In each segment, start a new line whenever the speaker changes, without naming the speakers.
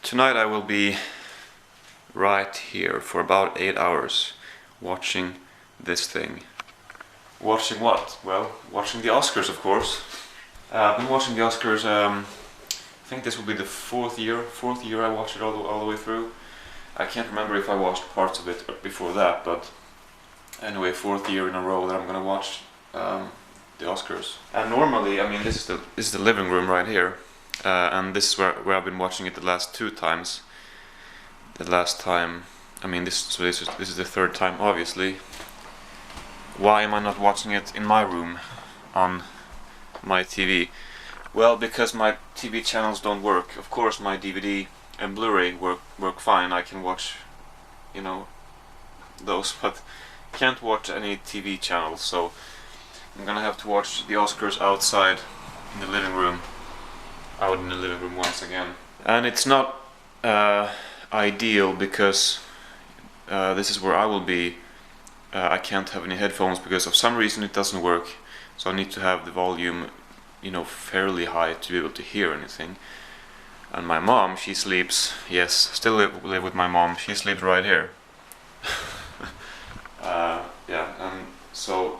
Tonight I will be right here for about 8 hours watching this thing. Watching what? Well, watching the Oscars, of course. I've been watching the Oscars, I think this will be the fourth year I watched it all the way through. I can't remember if I watched parts of it before that, but anyway, fourth year in a row that I'm gonna watch the Oscars. And normally, I mean, this is the living room right here, and this is where I've been watching it the last 2 times. The last time, I mean, this is the third time, obviously. Why am I not watching it in my room on my TV? Well, because my TV channels don't work. Of course, my DVD and Blu-ray work fine. I can watch, you know, those, but can't watch any TV channels. So I'm gonna have to watch the Oscars outside in the living room, out in the living room once again. And it's not ideal because this is where I will be. I can't have any headphones because of some reason it doesn't work, so I need to have the volume, you know, fairly high to be able to hear anything. And my mom, she sleeps, yes, still live with my mom, she sleeps right here. Yeah, and so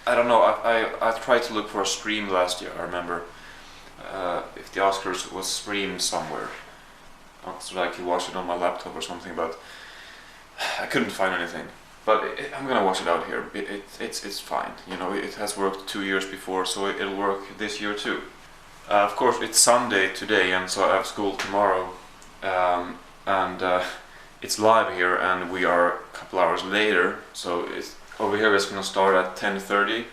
I don't know, I tried to look for a stream last year, I remember, if the Oscars was streamed somewhere, so that I could watch it on my laptop or something, but I couldn't find anything. But I'm gonna watch it out here. It's fine, you know. It has worked 2 years before, so it'll work this year too. Of course, it's Sunday today, and so I have school tomorrow, and it's live here, and we are a couple hours later. So it's over here. It's gonna start at 10:30,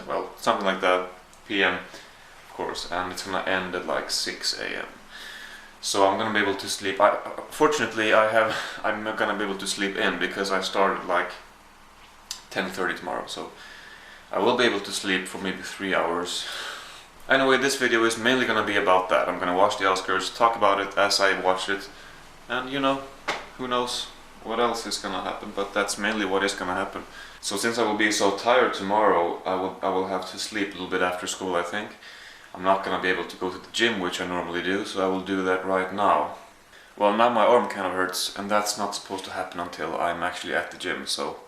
well, something like that, p.m. of course, and it's gonna end at like 6 a.m. So I'm gonna be able to sleep. Fortunately, I'm not gonna be able to sleep in because I started like 10:30 tomorrow. So I will be able to sleep for maybe 3 hours. Anyway, this video is mainly gonna be about that. I'm gonna watch the Oscars, talk about it as I watch it, and you know, who knows what else is gonna happen. But that's mainly what is gonna happen. So since I will be so tired tomorrow, I will have to sleep a little bit after school, I think. I'm not gonna be able to go to the gym, which I normally do, so I will do that right now. Well, now my arm kind of hurts, and that's not supposed to happen until I'm actually at the gym, so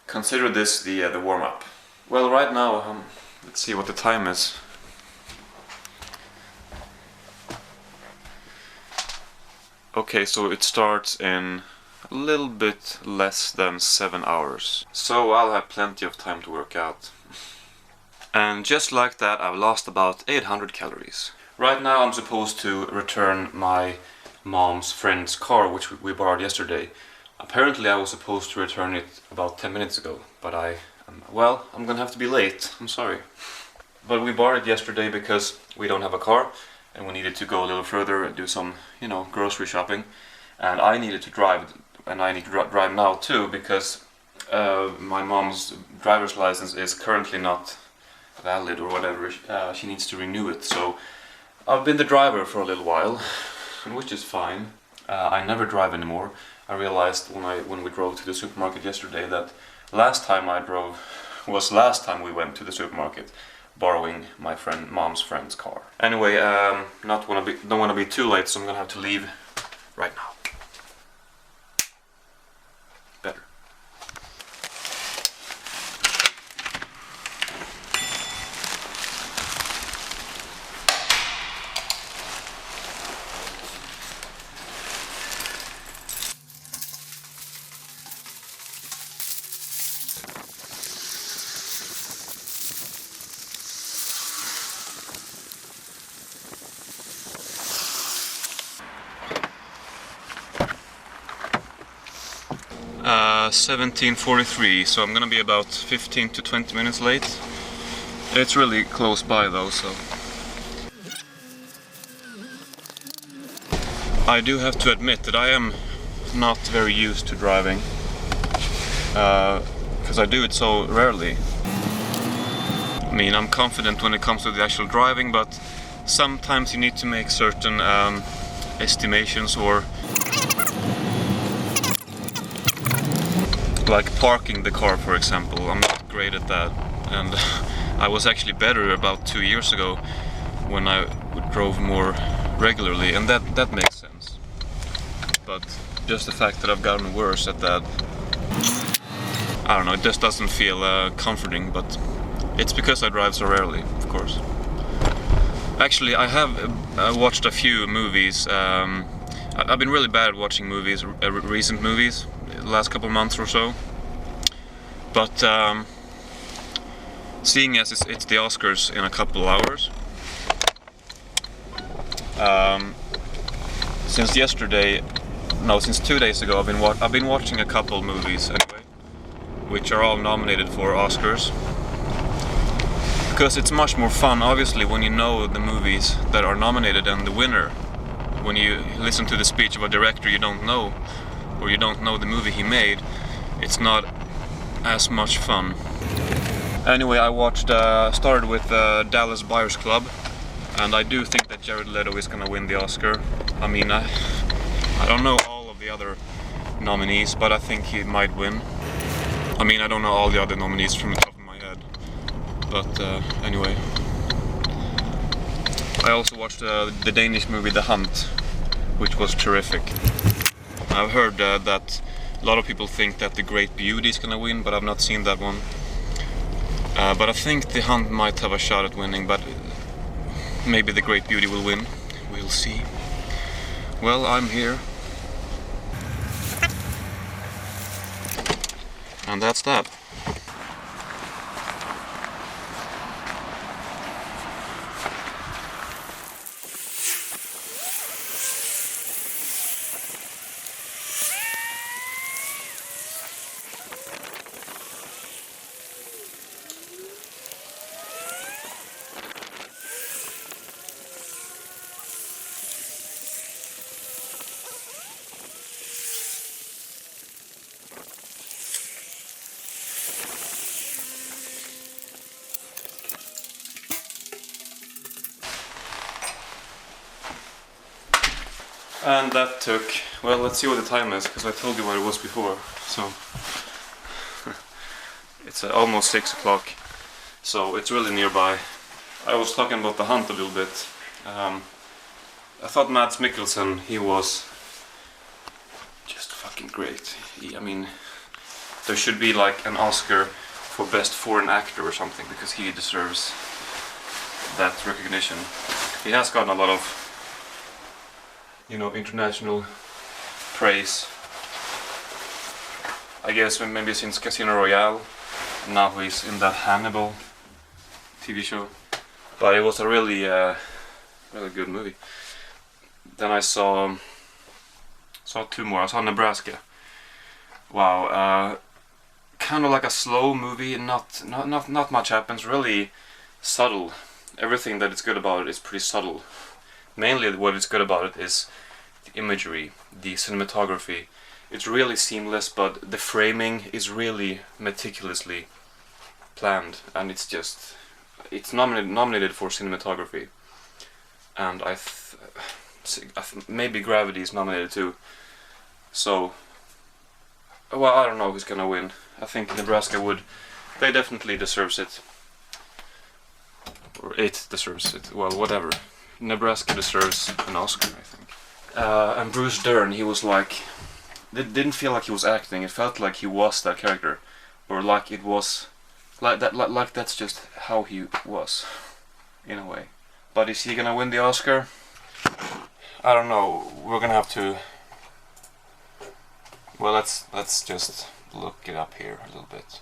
consider this the warm-up. Well, right now, let's see what the time is. Okay, so it starts in a little bit less than 7 hours, so I'll have plenty of time to work out. And just like that, I've lost about 800 calories. Right now I'm supposed to return my mom's friend's car, which we borrowed yesterday. Apparently I was supposed to return it about 10 minutes ago, but well, I'm gonna have to be late, I'm sorry. But we borrowed it yesterday because we don't have a car, and we needed to go a little further and do some, you know, grocery shopping. And I needed to drive, and I need to drive now too, because my mom's driver's license is currently not valid or whatever. She needs to renew it, so I've been the driver for a little while, which is fine. I never drive anymore. I realized when we drove to the supermarket yesterday that last time I drove was last time we went to the supermarket, borrowing my mom's friend's car. Anyway, don't want to be too late, so I'm gonna have to leave right now. Better. 17:43, so I'm gonna be about 15 to 20 minutes late. It's really close by though, so I do have to admit that I am not very used to driving, because I do it so rarely. I mean, I'm confident when it comes to the actual driving, but sometimes you need to make certain estimations, or like parking the car, for example. I'm not great at that, and I was actually better about 2 years ago when I drove more regularly, and that makes sense. But just the fact that I've gotten worse at that, I don't know, it just doesn't feel comforting, but it's because I drive so rarely, of course. Actually, I have watched a few movies. I've been really bad at watching movies, recent movies, the last couple months or so. But seeing as it's the Oscars in a couple of hours, since 2 days ago, I've been watching a couple movies anyway, which are all nominated for Oscars. Because it's much more fun, obviously, when you know the movies that are nominated and the winner. When you listen to the speech of a director you don't know, or you don't know the movie he made, it's not as much fun. Anyway, I started with Dallas Buyers Club, and I do think that Jared Leto is gonna win the Oscar. I mean, I don't know all of the other nominees, but I think he might win. I mean, I don't know all the other nominees from the top of my head. But anyway, I also watched the Danish movie The Hunt, which was terrific. I've heard that a lot of people think that The Great Beauty is gonna win, but I've not seen that one. But I think The Hunt might have a shot at winning, but maybe The Great Beauty will win. We'll see. Well, I'm here. And that's that. And that took, well, let's see what the time is, because I told you what it was before, so it's almost 6 o'clock, so it's really nearby. I was talking about The Hunt a little bit. I thought Mads Mikkelsen, he was just fucking great. I mean, there should be like an Oscar for best foreign actor or something, because he deserves that recognition. He has gotten a lot of, you know, international praise. I guess maybe since Casino Royale. Now he's in that Hannibal TV show. But it was a really, really good movie. Then I saw two more. I saw Nebraska. Wow, kind of like a slow movie. Not much happens. Really subtle. Everything that is good about it is pretty subtle. Mainly what is good about it is the imagery, the cinematography. It's really seamless, but the framing is really meticulously planned, and it's nominated for cinematography, and maybe Gravity is nominated too. So, well, I don't know who's gonna win. I think Nebraska would. They definitely deserves it, or it deserves it. Well, whatever. Nebraska deserves an Oscar, I think. And Bruce Dern, he was like, it didn't feel like he was acting. It felt like he was that character, or like it was, like that, like that's just how he was, in a way. But is he gonna win the Oscar? I don't know. We're gonna have to. Well, let's just look it up here a little bit.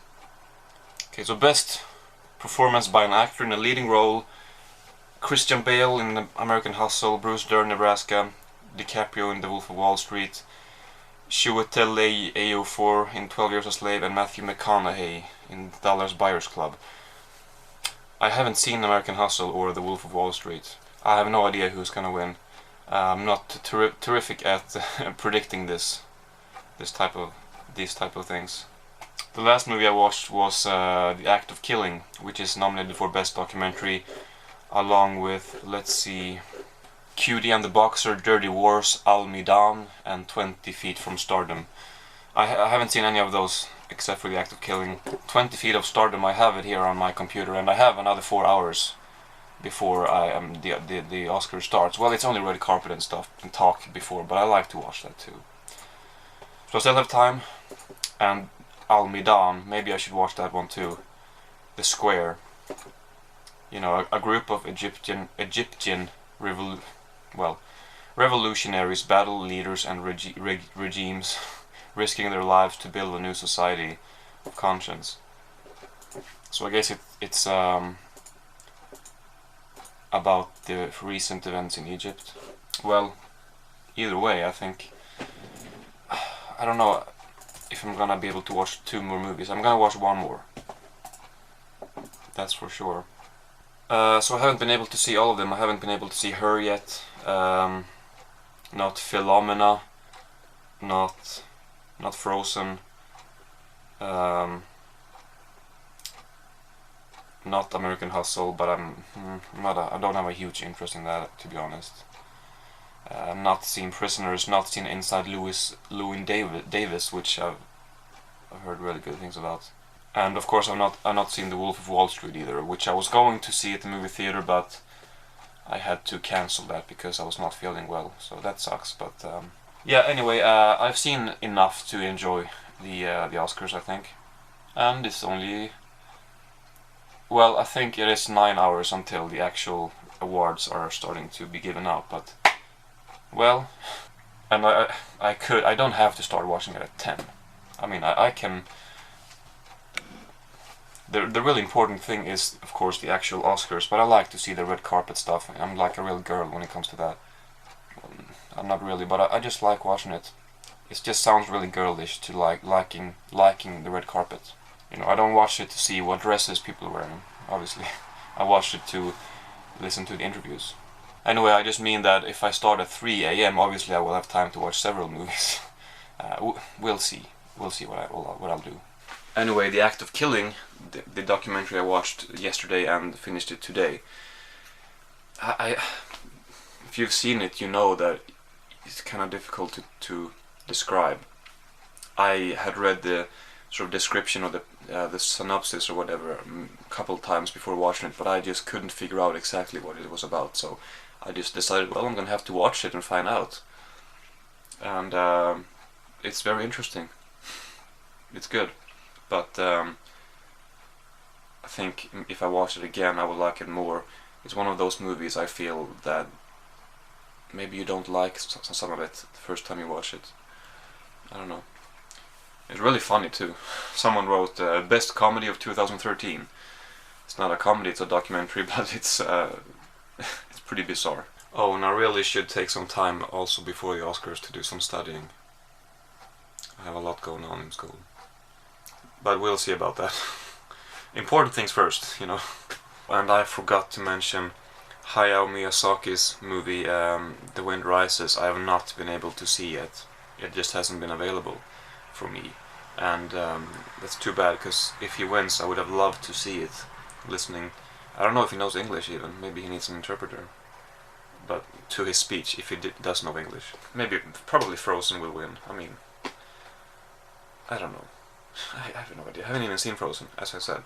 Okay, so best performance by an actor in a leading role. Christian Bale in American Hustle, Bruce Dern, Nebraska, DiCaprio in The Wolf of Wall Street, Chiwetel Ejiofor in 12 Years a Slave, and Matthew McConaughey in Dallas Buyers Club. I haven't seen American Hustle or The Wolf of Wall Street. I have no idea who's gonna win. I'm not terrific at predicting these type of things. The last movie I watched was The Act of Killing, which is nominated for Best Documentary, along with, let's see, Cutie and the Boxer, Dirty Wars, Al Midan, and 20 Feet from Stardom. I haven't seen any of those except for The Act of Killing. 20 Feet of Stardom, I have it here on my computer, and I have another 4 hours before the Oscar starts. Well, it's only red carpet and stuff and talk before, but I like to watch that too. So I still have time, and Al Midan, maybe I should watch that one too. The Square. You know, a group of Egyptian revolutionaries, battle leaders, and regimes risking their lives to build a new society of conscience. So I guess it's about the recent events in Egypt. Well, either way, I think I don't know if I'm gonna be able to watch 2 more movies. I'm gonna watch 1 more. That's for sure. So I haven't been able to see all of them. I haven't been able to see Her yet. Not Philomena. Not Frozen. Not American Hustle, but I don't have a huge interest in that, to be honest. Not seen Prisoners, not seen Inside Llewyn Davis, which I've heard really good things about. And of course I've not seen The Wolf of Wall Street either, which I was going to see at the movie theater, but I had to cancel that because I was not feeling well, so that sucks. But yeah, anyway, I've seen enough to enjoy the Oscars, I think. And it's only, well, I think it is 9 hours until the actual awards are starting to be given out, but well, and I don't have to start watching it at 10. I mean, I can. The really important thing is, of course, the actual Oscars, but I like to see the red carpet stuff. I'm like a real girl when it comes to that. I'm not really, but I just like watching it. It just sounds really girlish to liking the red carpet. You know, I don't watch it to see what dresses people are wearing, obviously. I watch it to listen to the interviews. Anyway, I just mean that if I start at 3 AM, obviously I will have time to watch several movies. We'll see. We'll see what I'll do. Anyway, The Act of Killing, the documentary I watched yesterday and finished it today. If you've seen it, you know that it's kind of difficult to describe. I had read the sort of description or the synopsis or whatever a couple times before watching it, but I just couldn't figure out exactly what it was about. So I just decided, well, I'm gonna have to watch it and find out. And it's very interesting. It's good. But I think if I watch it again, I will like it more. It's one of those movies I feel that maybe you don't like some of it the first time you watch it. I don't know. It's really funny too. Someone wrote best comedy of 2013. It's not a comedy, it's a documentary, but it's pretty bizarre. Oh, and I really should take some time also before the Oscars to do some studying. I have a lot going on in school. But we'll see about that. Important things first, you know. And I forgot to mention Hayao Miyazaki's movie The Wind Rises. I have not been able to see yet. It just hasn't been available for me. And that's too bad, because if he wins I would have loved to see it. Listening. I don't know if he knows English even. Maybe he needs an interpreter. But to his speech, if he does know English. Probably Frozen will win. I mean, I don't know. I have no idea. I haven't even seen Frozen, as I said.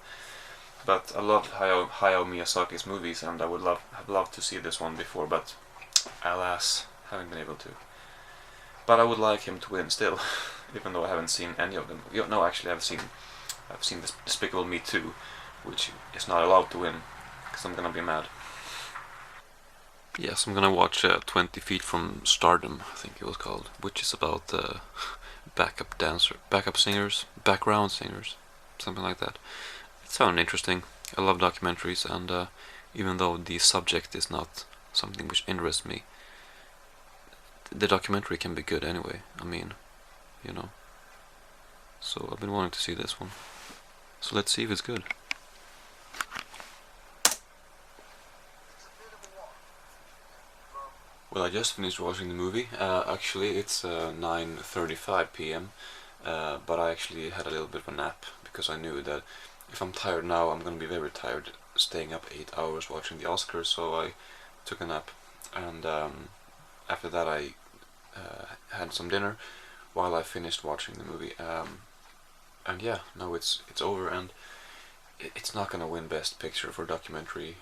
But I love Hayao Miyazaki's movies, and I would have loved to see this one before, but alas, haven't been able to. But I would like him to win still, even though I haven't seen any of them. No, actually, I've seen Despicable Me 2, which is not allowed to win, because I'm gonna be mad. Yes, I'm gonna watch 20 Feet from Stardom, I think it was called, which is about background singers, something like that. It sounded interesting. I love documentaries, and even though the subject is not something which interests me, the documentary can be good anyway. I mean, you know. So I've been wanting to see this one. So let's see if it's good. Well, I just finished watching the movie. Actually, it's 9:35 p.m. But I actually had a little bit of a nap because I knew that if I'm tired now, I'm gonna be very tired staying up 8 hours watching the Oscars. So I took a nap, and after that I had some dinner while I finished watching the movie. And yeah, now it's over, and it's not gonna win Best Picture for documentary.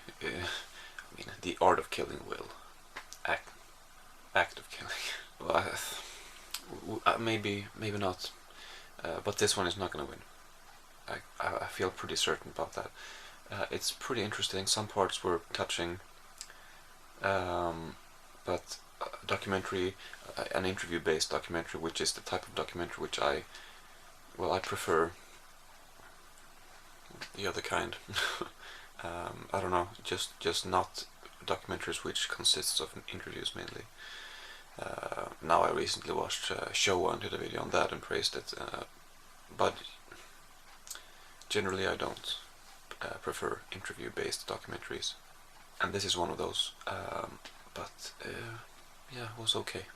I mean, The Art of Killing will. Act of Killing. Well, maybe not. But this one is not gonna win. I feel pretty certain about that. It's pretty interesting. Some parts were touching, but documentary, an interview-based documentary, which is the type of documentary which I prefer. The other kind. I don't know, just not documentaries which consists of interviews mainly. Now I recently watched Showa and did a video on that and praised it, but generally I don't prefer interview-based documentaries, and this is one of those. But yeah, it was okay.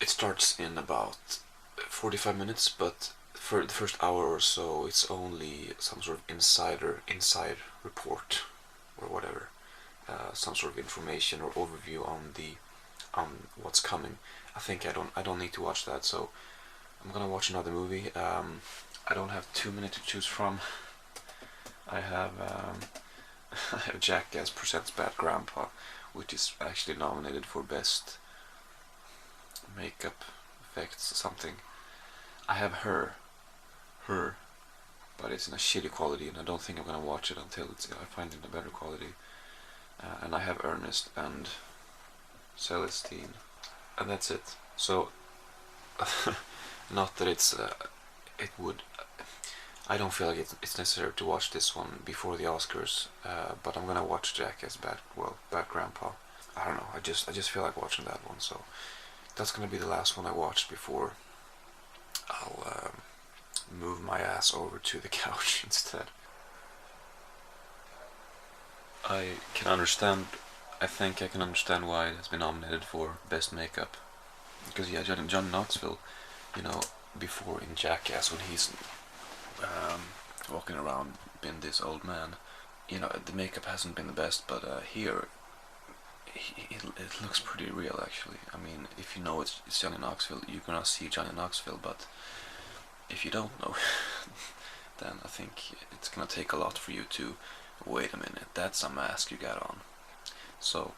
It starts in about 45 minutes, but for the first hour or so it's only some sort of inside report or whatever, some sort of information or overview on what's coming. I think I don't need to watch that, so I'm gonna watch another movie. I don't have too many to choose from. I have I have Jackass Presents Bad Grandpa, which is actually nominated for best makeup effects or something. I have her, but it's in a shitty quality, and I don't think I'm gonna watch it until I find it in a better quality. And I have Ernest and Celestine, and that's it. So, not that it would. I don't feel like it's necessary to watch this one before the Oscars, but I'm gonna watch Jackass Bad Grandpa. I don't know. I just feel like watching that one, so that's gonna be the last one I watched before I'll move my ass over to the couch instead. I think I can understand why it has been nominated for best makeup, because yeah, Johnny Knoxville, before in Jackass when he's walking around being this old man, the makeup hasn't been the best, but here it looks pretty real actually. I mean, if you know it's Johnny Knoxville, you're gonna see Johnny Knoxville, but if you don't know, then I think it's gonna take a lot for you to wait a minute, that's a mask you got on. So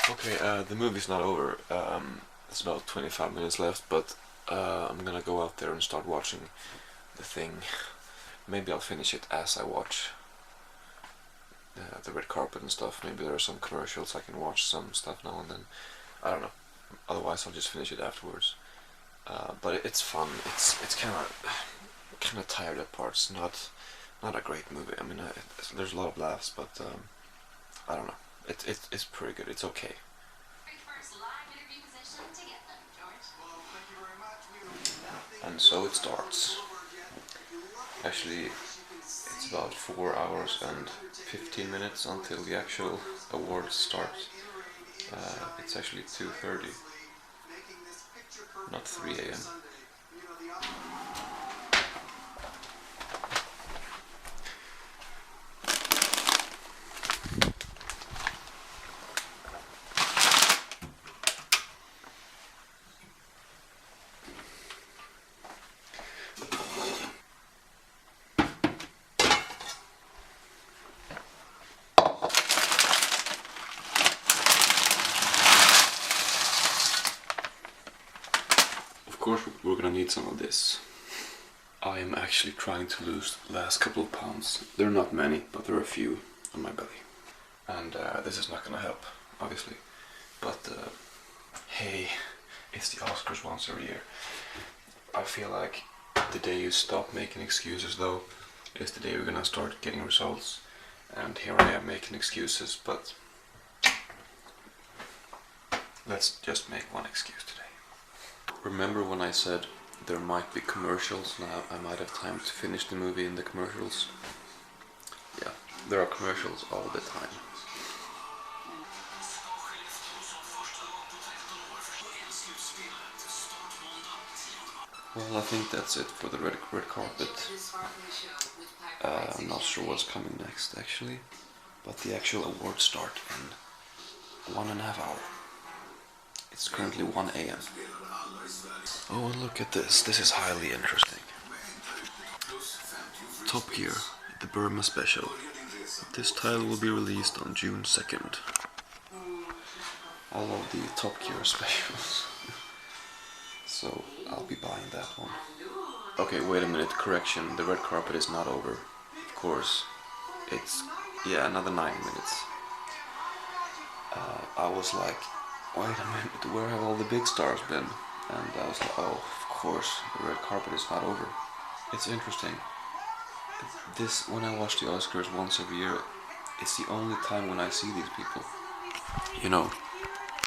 okay, the movie's not over. It's about 25 minutes left, but I'm gonna go out there and start watching the thing. Maybe I'll finish it as I watch the red carpet and stuff. Maybe there are some commercials, I can watch some stuff now and then. I don't know. Otherwise I'll just finish it afterwards. But it's fun. It's kind of tired at parts. Not a great movie. I mean, there's a lot of laughs, but I don't know. It's pretty good. It's okay. And so it starts. Actually, it's about 4 hours and 15 minutes until the actual awards start. It's actually 2:30, not 3 a.m. Of course, we're gonna need some of this. I am actually trying to lose the last couple of pounds. There are not many, but there are a few on my belly. And this is not gonna help, obviously. But hey, it's the Oscars once every year. I feel like the day you stop making excuses, though, is the day we're gonna start getting results. And here I am making excuses, but let's just make one excuse today. Remember when I said there might be commercials? Now I might have time to finish the movie in the commercials. Yeah, there are commercials all the time. Well, I think that's it for the red carpet. I'm not sure what's coming next actually, but the actual awards start in 1.5 hours. It's currently 1 a.m. Oh, look at this. This is highly interesting. Top Gear, the Burma Special. This title will be released on June 2nd. I love the Top Gear specials. So I'll be buying that one. Okay, wait a minute, correction. The red carpet is not over. Of course. It's, yeah, another 9 minutes. I was like, wait a minute, where have all the big stars been? And I was like, oh, of course, the red carpet is not over. It's interesting. This, when I watch the Oscars once every year, it's the only time when I see these people. You know,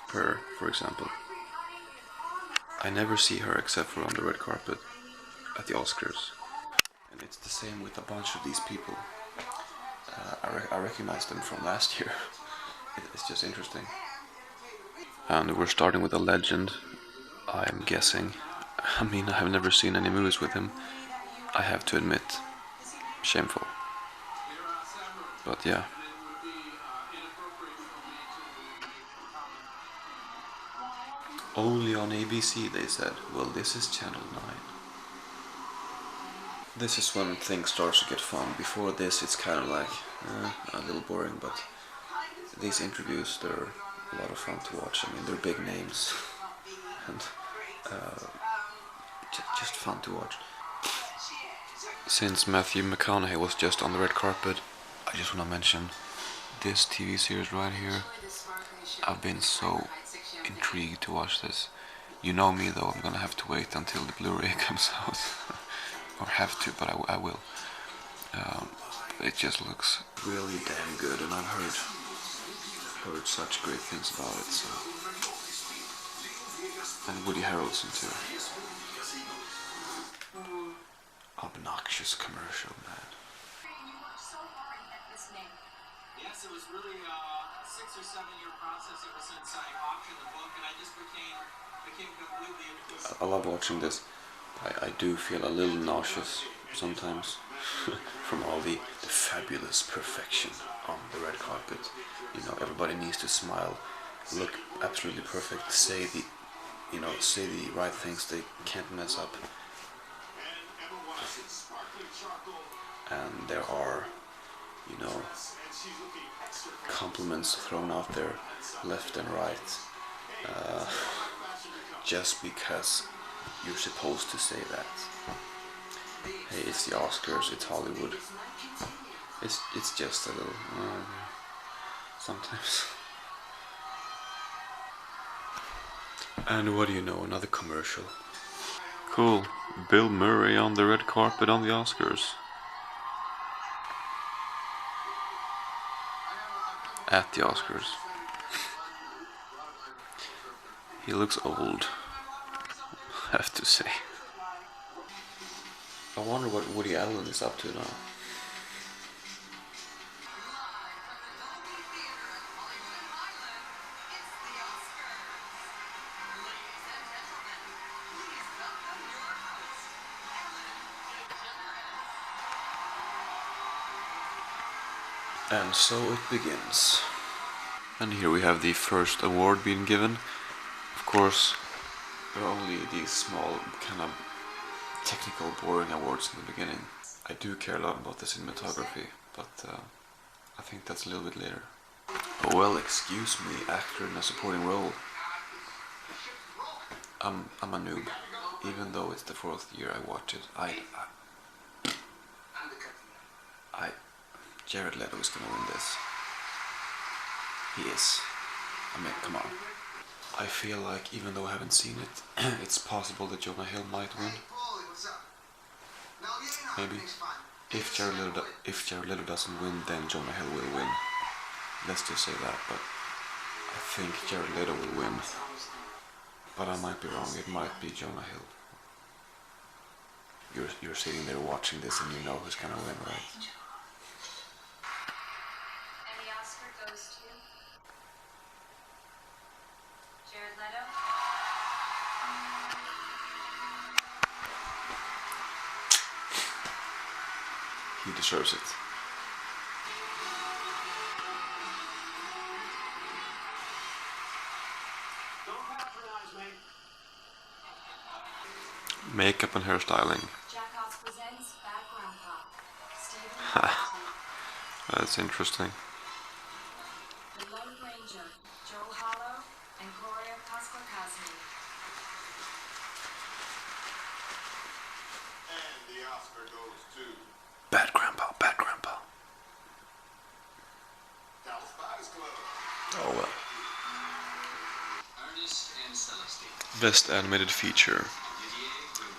her, for example. I never see her except for on the red carpet at the Oscars. And it's the same with a bunch of these people. I recognize them from last year. It's just interesting. And we're starting with a legend, I'm guessing. I mean, I have never seen any movies with him. I have to admit, shameful. But yeah. Only on ABC, they said. Well, this is Channel 9. This is when things start to get fun. Before this, it's kind of like a little boring, but these interviews, they're a lot of fun to watch. I mean, they're big names and just fun to watch. Since Matthew McConaughey was just on the red carpet, I just want to mention this TV series right here. I've been so intrigued to watch this. You know me though, I'm gonna have to wait until the Blu-ray comes out. Or have to, but I will. It just looks really damn good, and I've heard such great things about it. So, and Woody Harrelson too. Obnoxious commercial, man.
Yes, it was really a 6 or 7 year process ever since I auctioned the book, and I just became completely into it.
I love watching this. I do feel a little nauseous sometimes from all the fabulous perfection on the red carpet. You know, everybody needs to smile, look absolutely perfect, say the right things, they can't mess up. And there are, compliments thrown out there left and right, just because you're supposed to say that. Hey, it's the Oscars, it's Hollywood. It's just a little sometimes. And what do you know, another commercial. Cool, Bill Murray on the red carpet on the Oscars. At the Oscars. He looks old, I have to say. I wonder what Woody Allen is up to now. And so it begins. And here we have the first award being given. Of course, there are only these small, kind of technical, boring awards in the beginning. I do care a lot about the cinematography, but I think that's a little bit later. Oh well, excuse me, actor in a supporting role. I'm a noob. Even though it's the 4th year I watch it, Jared Leto is gonna win this. He is. I mean, come on. I feel like, even though I haven't seen it, it's possible that Jonah Hill might win. Maybe. If Jared Leto doesn't win, then Jonah Hill will win. Let's just say that, but I think Jared Leto will win. But I might be wrong, it might be Jonah Hill. You're sitting there watching this and you know who's gonna win, right?
And the Oscar goes to Jared Leto.
He deserves it.
Don't pass
Makeup and hairstyling.
Jackass presents Bad Grandpa. Stephen
That's interesting.
The Lone Ranger, Joe Hollow, and Gloria Kaskakasny.
And the Oscar goes to
Bad Grandpa, Bad Grandpa.
Cal Spies Club.
Oh well.
Ernest and Celestine.
Best animated feature.
Didier Bruno.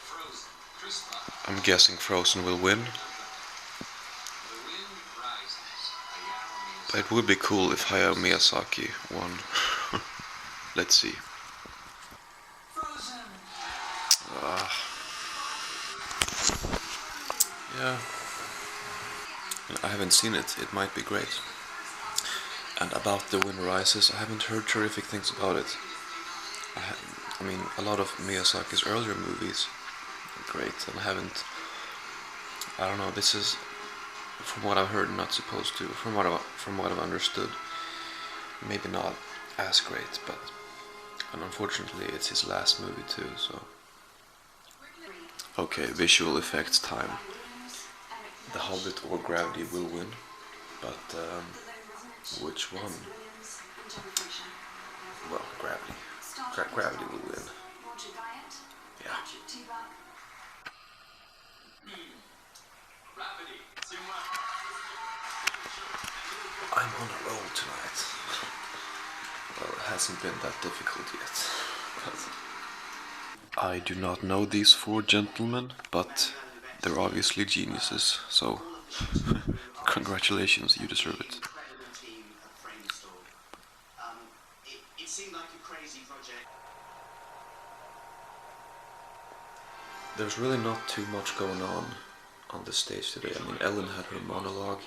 Frozen. Chris Rock.
I'm guessing Frozen will win.
The Wind Rises. Hayao
But it would be cool if Hayao Miyazaki won. Let's see.
Frozen.
Yeah. I haven't seen it. It might be great. And about The Wind Rises, I haven't heard terrific things about it. I mean, a lot of Miyazaki's earlier movies are great, and I don't know, this is, from what I've heard, not supposed to, from what I've understood, maybe not as great, but, and unfortunately it's his last movie too, so. Okay, visual effects time. The Hobbit or Gravity will win, but which one? Well, Gravity. Gravity will win. Yeah. I'm on a roll tonight. Well, it hasn't been that difficult yet. But I do not know these four gentlemen, but they're obviously geniuses, so congratulations, you deserve it.
It seemed like a crazy project.
There's really not too much going on the stage today. I mean, Ellen had her monologue,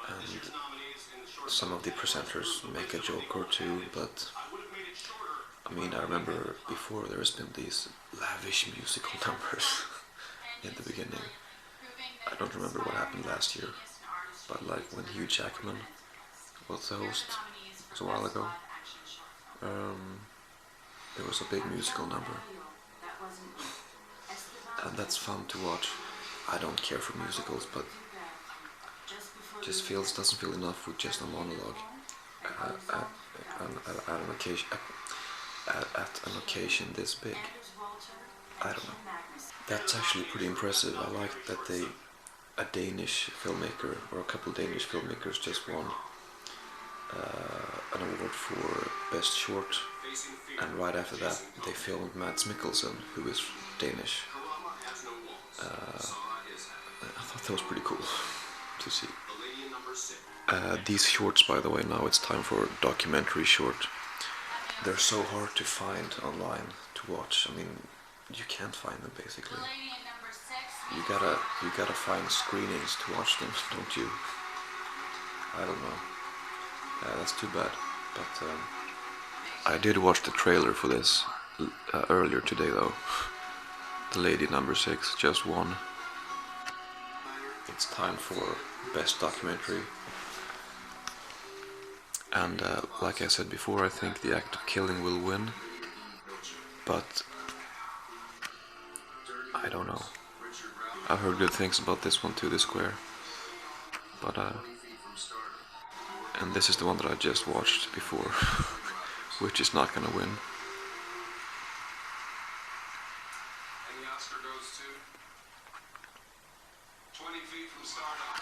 and some of the presenters make a joke or two, but I mean, I remember before there's been these lavish musical numbers in the beginning. I don't remember what happened last year, but like when Hugh Jackman was the host, it was a while ago, there was a big musical number, and that's fun to watch. I don't care for musicals, but just doesn't feel enough with just a monologue at an occasion this big. I don't know. That's actually pretty impressive. I like that a Danish filmmaker, or a couple Danish filmmakers, just won an award for Best Short, and right after that they filmed Mads Mikkelsen, who is Danish. I thought that was pretty cool to see. These shorts, by the way, now it's time for documentary short. They're so hard to find online to watch. I mean, you can't find them basically. You gotta find screenings to watch them, don't you? I don't know. That's too bad. But I did watch the trailer for this earlier today, though. The lady number 6 just won. It's time for best documentary. And like I said before, I think The Act of Killing will win. But I don't know. I've heard good things about this one too, The Square. But and this is the one that I just watched before, which is not gonna win.
And the Oscar goes to 20 Feet from Stardom.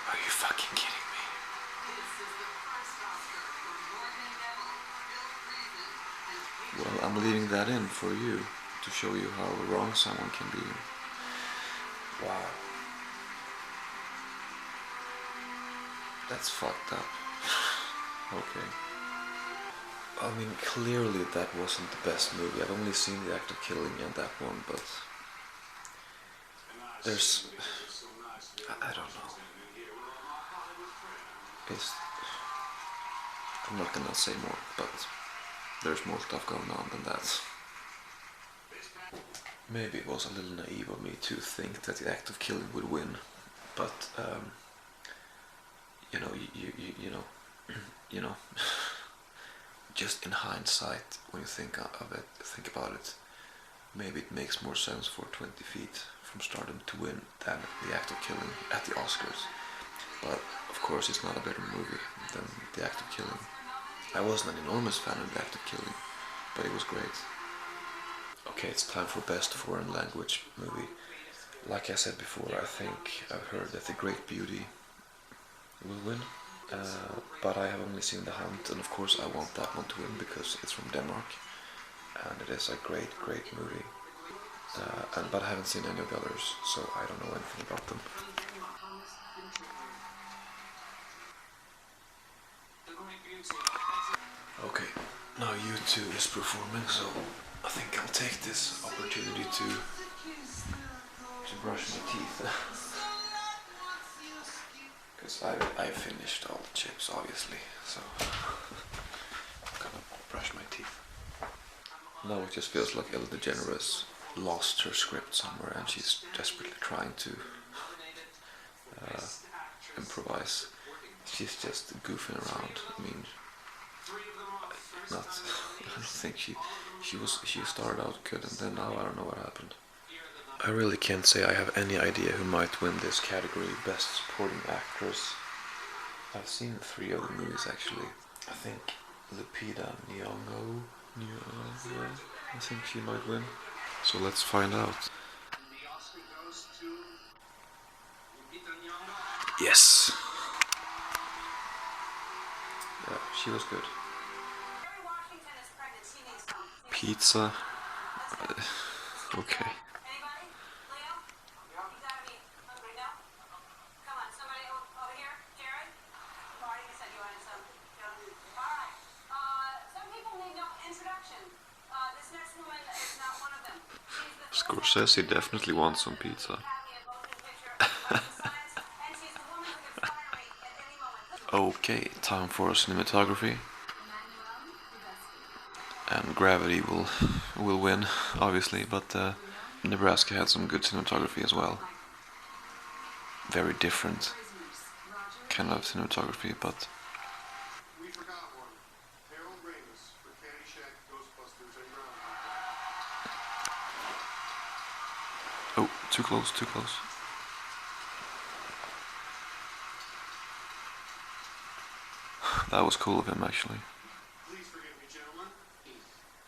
Are you fucking kidding me? Well, I'm leaving that in for you to show you how wrong someone can be. Wow. That's fucked up. Okay. I mean, clearly that wasn't the best movie. I've only seen The Act of Killing and that one, but there's... I don't know. I'm not gonna say more, but there's more stuff going on than that. Maybe it was a little naive of me to think that The Act of Killing would win, but you know, just in hindsight, when you think about it, maybe it makes more sense for 20 Feet from Stardom to win than The Act of Killing at the Oscars. But of course it's not a better movie than The Act of Killing. I wasn't an enormous fan of The Act of Killing, but it was great. Okay, it's time for Best Foreign Language Movie. Like I said before, I think I've heard that The Great Beauty will win. But I have only seen The Hunt, and of course I want that one to win because it's from Denmark, and it is a great movie. But I haven't seen any of the others, so I don't know anything about them. Okay, now U2 is performing, so I think I'll take this opportunity to brush my teeth. Because I finished all the chips, obviously, so I'm gonna brush my teeth. Now it just feels like Ellen DeGeneres lost her script somewhere and she's desperately trying to improvise. She's just goofing around. I mean, I don't think she started out good and then now I don't know what happened. I really can't say I have any idea who might win this category, Best Supporting Actress. I've seen 3 of the movies actually. I think Lupita Nyong'o, I think she might win. So let's find out. Yes! Yeah, she was good. Pizza. Okay. Scorsese definitely wants some pizza. Okay, time for cinematography. And Gravity will win, obviously, but Nebraska had some good cinematography as well. Very different kind of cinematography, but
We forgot one. Harold Ramis for Caddyshack, Ghostbusters, and Groundhog Day.
oh, too close, too close. That was cool of him, actually.
Please forgive me, gentlemen.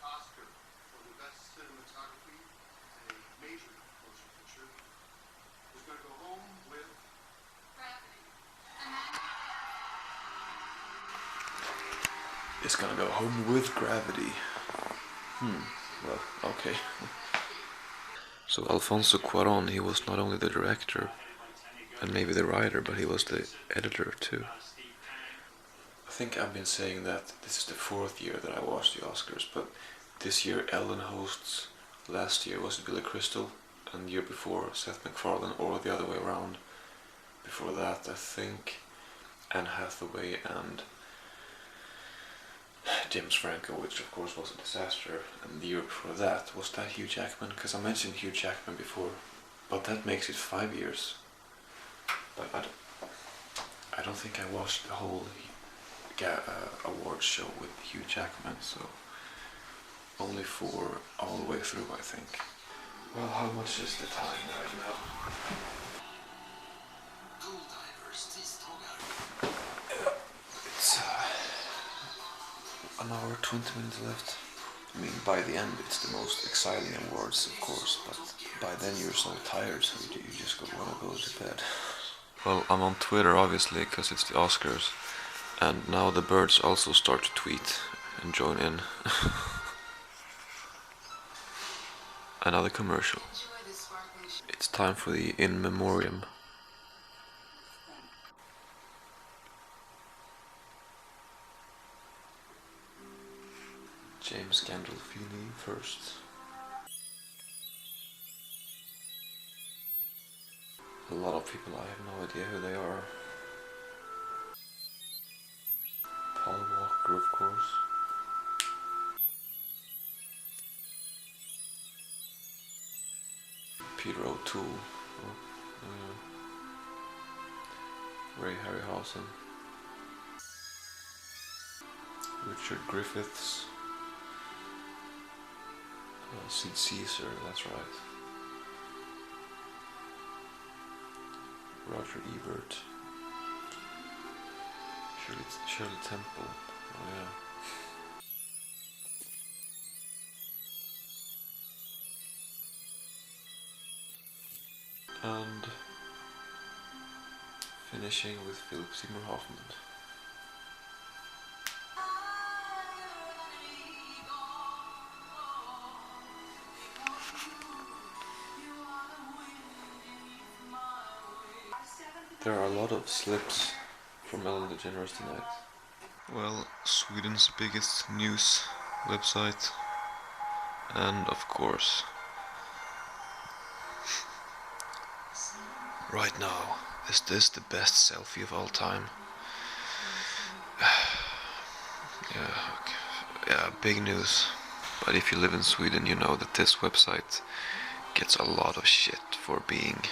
Oscar for the best cinematography and a major motion picture is going to go home with
It's gonna go home with Gravity. Well, okay. So Alfonso Cuarón, he was not only the director and maybe the writer, but he was the editor too. I think I've been saying that this is the 4th year that I watched the Oscars, but this year Ellen hosts, last year was Billy Crystal, and the year before Seth MacFarlane, or the other way around. Before that, I think Anne Hathaway and James Franco, which of course was a disaster, and the year before that was that Hugh Jackman, because I mentioned Hugh Jackman before, but that makes it 5 years. But I don't think I watched the whole awards show with Hugh Jackman, so only 4 all the way through, I think. Well, how much is the time right now? It's an hour, 20 minutes left. I mean, by the end it's the most exciting awards, of course, but by then you're so tired, so you just want to go to bed. Well, I'm on Twitter, obviously, because it's the Oscars, and now the birds also start to tweet and join in. Another commercial. It's time for the In Memoriam. James Gandolfini first. A lot of people, I have no idea who they are. Paul Walker, of course. Peter O'Toole. Ray Harryhausen. Richard Griffiths. Sid Caesar, that's right. Roger Ebert. Shirley Temple. Oh yeah. And finishing with Philip Seymour Hoffman. There are a lot of slips from Ellen DeGeneres tonight. Well, Sweden's biggest news website, and of course, right now, is this the best selfie of all time? Yeah, big news. But if you live in Sweden, you know that this website gets a lot of shit for being,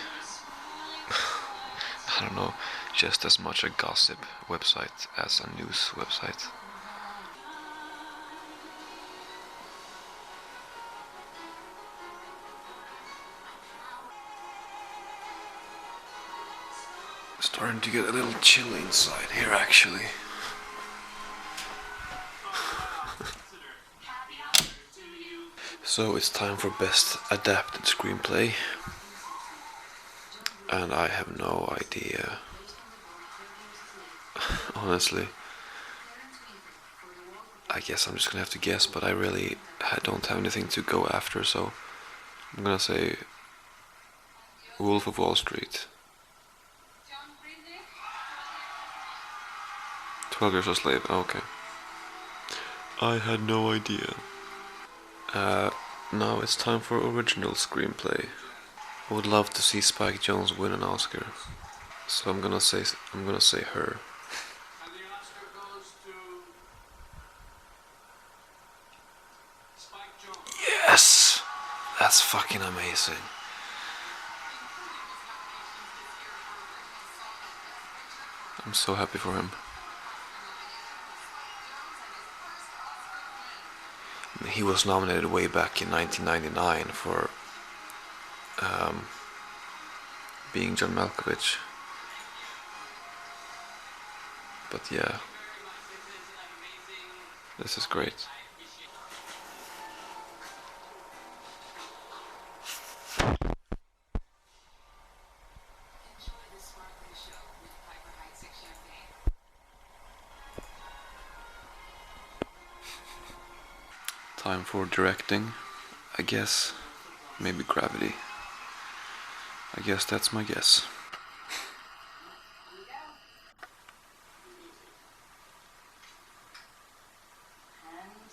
I don't know, just as much a gossip website as a news website. Starting to get a little chill inside here, actually. So it's time for best adapted screenplay, and I have no idea. Honestly, I guess I'm just gonna have to guess, but I really don't have anything to go after, so I'm gonna say Wolf of Wall Street. 12 Years a Slave, okay. I had no idea. Now it's time for original screenplay. I would love to see Spike Jonze win an Oscar, so I'm gonna say her.
And the Oscar goes to Spike Jonze.
Yes, that's fucking amazing. I'm so happy for him. He was nominated way back in 1999 for being John Malkovich. But yeah, this is great.
Enjoy the sparkling show with Piper Heidsieck champagne.
Time for directing, I guess. Maybe Gravity. I guess that's my guess.
Here we go. And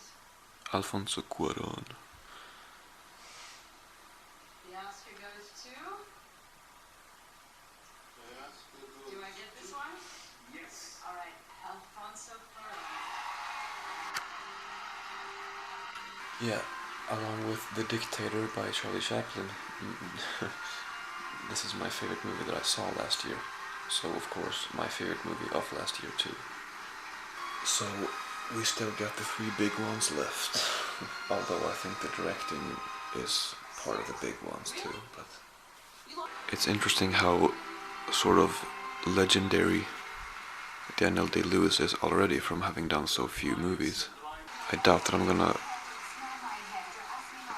Alfonso Cuarón.
the Oscar goes to... Do I get this one?
Yes.
All right, Alfonso Cuarón.
Yeah, along with The Dictator by Charlie Chaplin. This is my favorite movie that I saw last year. So of course, my favorite movie of last year too. So we still got the three big ones left. Although I think the directing is part of the big ones too. But it's interesting how sort of legendary Daniel Day-Lewis is already from having done so few movies. I doubt that I'm gonna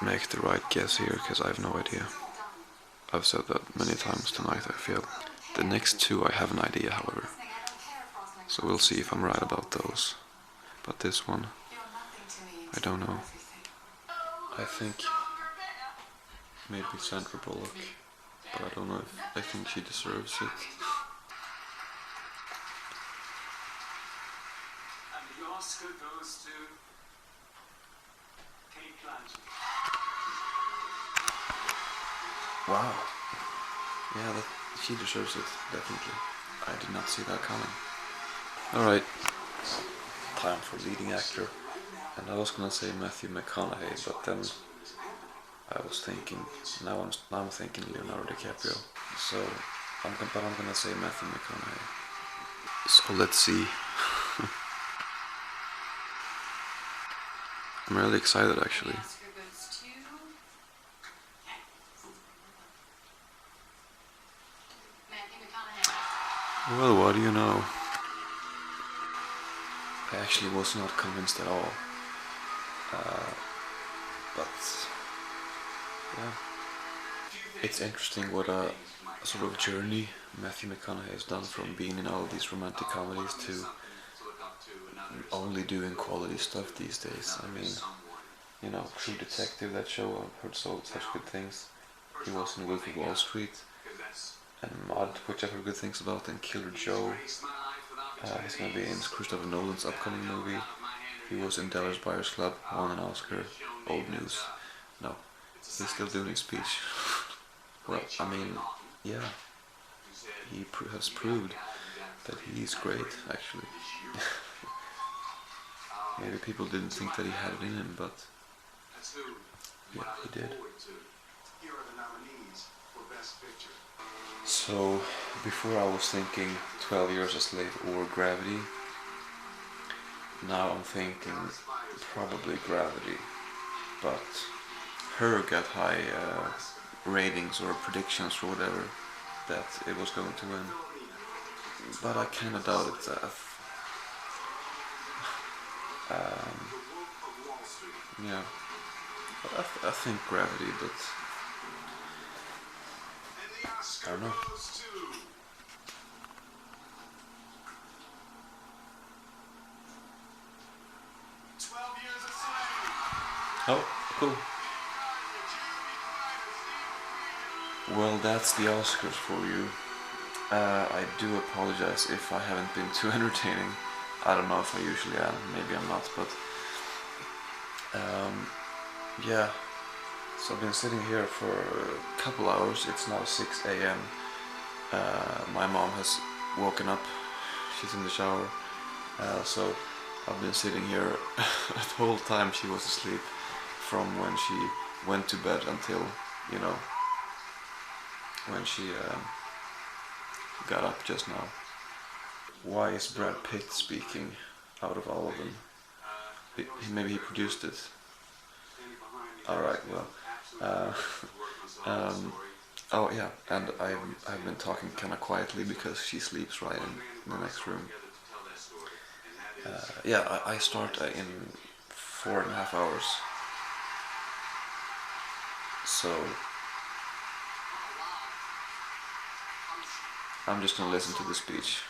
make the right guess here, because I have no idea. I've said that many times tonight, I feel. The next two I have an idea, however. So we'll see if I'm right about those. But this one, I don't know. I think maybe Sandra Bullock, but I don't know if I think she deserves it.
And the Oscar goes to Kate Blanchett.
Wow. Yeah, she deserves it, definitely. I did not see that coming. Alright, time for leading actor. And I was gonna say Matthew McConaughey, but then I was thinking, now I'm thinking Leonardo DiCaprio. So, I'm gonna say Matthew McConaughey. So let's see. I'm really excited actually.
The Oscar goes to Matthew McConaughey.
Well, what do you know? I actually was not convinced at all. But yeah, it's interesting what a sort of journey Matthew McConaughey has done from being in all of these romantic comedies to only doing quality stuff these days. I mean, you know, True Detective, that show, I've heard such good things. He was in Wolf of Wall Street, and Mud, which I've heard good things about, and Killer Joe. He's gonna be in Christopher Nolan's upcoming movie. He was in Dallas Buyers Club, won an Oscar. Old news. No, he's still doing his speech. Well, I mean, yeah, he has proved that he's great, actually. Maybe people didn't think that he had it in him, but yeah, he did.
Here are the nominees for Best Picture.
So, before I was thinking 12 Years a Slave or Gravity. Now I'm thinking probably Gravity. But her got high ratings or predictions or whatever that it was going to win. But I kind of doubted that. Yeah, but I think Gravity, but I don't know. Oh, cool. Well, that's the Oscars for you. I do apologize if I haven't been too entertaining. I don't know if I usually am, maybe I'm not, but yeah. So I've been sitting here for a couple hours. It's now 6 a.m. My mom has woken up. She's in the shower. So I've been sitting here the whole time she was asleep, from when she went to bed until, you know, when she got up just now. Why is Brad Pitt speaking out of all of them? Maybe he produced it. Alright, well. Oh yeah, and I've been talking kind of quietly because she sleeps right in the next room. Yeah, I start in 4.5 hours. So I'm just gonna listen to the speech.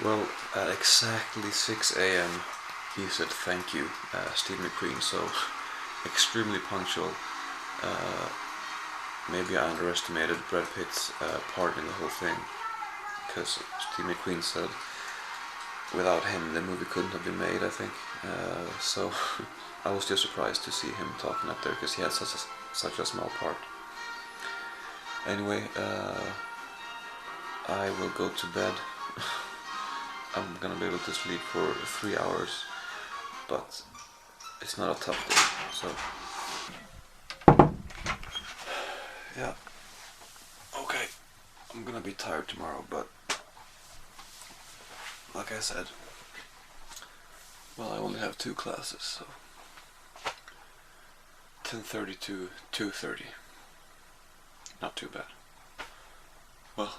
Well, at exactly 6 a.m. he said thank you, Steve McQueen, so extremely punctual. Maybe I underestimated Brad Pitt's part in the whole thing, because Steve McQueen said without him the movie couldn't have been made, I think. So I was just surprised to see him talking up there, because he had such a small part. Anyway, I will go to bed. I'm gonna be able to sleep for 3 hours, but it's not a tough day, so yeah. Okay, I'm gonna be tired tomorrow, but like I said, well, I only have 2 classes, so 10:30 to 2:30. Not too bad. Well,